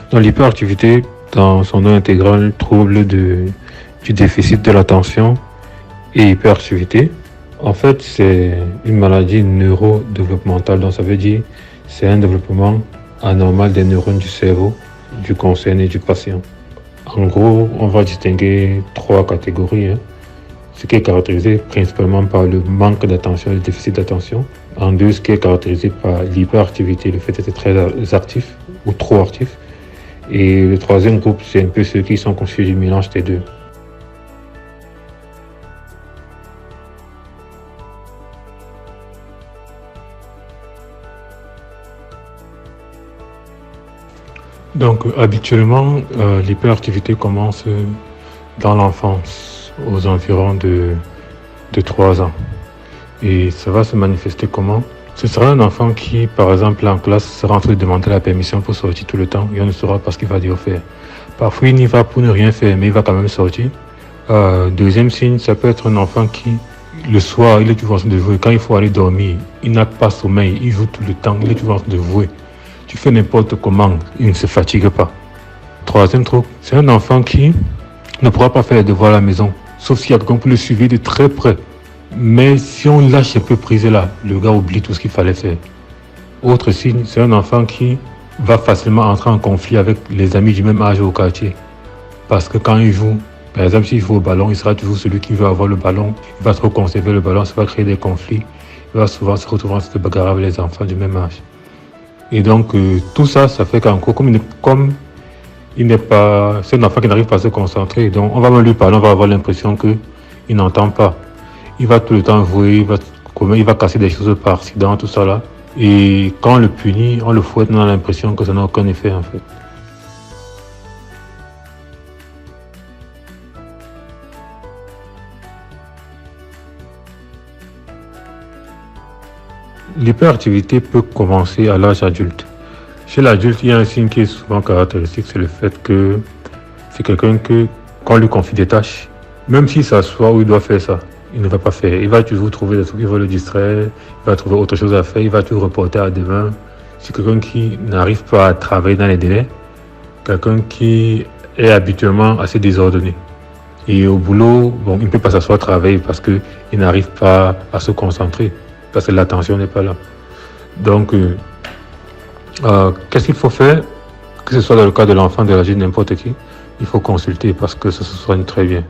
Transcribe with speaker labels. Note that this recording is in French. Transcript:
Speaker 1: Dans l'hyperactivité, dans son nom intégral, trouble du déficit de l'attention et hyperactivité, en fait, c'est une maladie neurodéveloppementale. Donc, ça veut dire c'est un développement anormal des neurones du cerveau du concerné et du patient. En gros, on va distinguer trois catégories. Ce qui est caractérisé principalement par le manque d'attention et le déficit d'attention. En deux, ce qui est caractérisé par l'hyperactivité, le fait d'être très actif ou trop actif. Et le troisième groupe, c'est un peu ceux qui sont constitués du mélange des deux. Donc, habituellement, l'hyperactivité commence dans l'enfance, aux environs de 3 ans. Et ça va se manifester comment? Ce sera un enfant qui, par exemple, en classe, sera en train de demander la permission pour sortir tout le temps et on ne saura pas ce qu'il va dire faire. Parfois, il n'y va pour ne rien faire, mais il va quand même sortir. Deuxième signe, ça peut être un enfant qui, le soir, il est toujours en train de jouer. Quand il faut aller dormir, il n'a pas sommeil, il joue tout le temps, il est toujours en train de jouer. Tu fais n'importe comment, il ne se fatigue pas. Troisième truc, c'est un enfant qui ne pourra pas faire les devoirs à la maison, sauf s'il y a quelqu'un pour le suivre de très près. Mais si on lâche un peu prise là, le gars oublie tout ce qu'il fallait faire. Autre signe, c'est un enfant qui va facilement entrer en conflit avec les amis du même âge au quartier. Parce que quand il joue, par exemple, s'il joue au ballon, il sera toujours celui qui veut avoir le ballon. Il va trop conserver le ballon, ça va créer des conflits. Il va souvent se retrouver en train de bagarrer avec les enfants du même âge. Et donc, tout ça, ça fait qu'en gros, comme il n'est pas, c'est un enfant qui n'arrive pas à se concentrer, donc on va même lui parler, on va avoir l'impression qu'il n'entend pas. Il va tout le temps jouer, il va casser des choses par accident, tout ça là. Et quand on le punit, on le fouette, on a l'impression que ça n'a aucun effet en fait. L'hyperactivité peut commencer à l'âge adulte. Chez l'adulte, il y a un signe qui est souvent caractéristique, c'est le fait que c'est quelqu'un qu'on lui confie des tâches. Même s'il s'assoit où il doit faire ça, il ne va pas faire. Il va toujours trouver des trucs qui vont le distraire, il va trouver autre chose à faire, il va tout reporter à demain. C'est quelqu'un qui n'arrive pas à travailler dans les délais, quelqu'un qui est habituellement assez désordonné. Et au boulot, bon, il ne peut pas s'asseoir travailler parce qu'il n'arrive pas à se concentrer, parce que l'attention n'est pas là. Donc, qu'est-ce qu'il faut faire? Que ce soit dans le cas de l'enfant, de l'âge de n'importe qui, il faut consulter parce que ça se soigne très bien.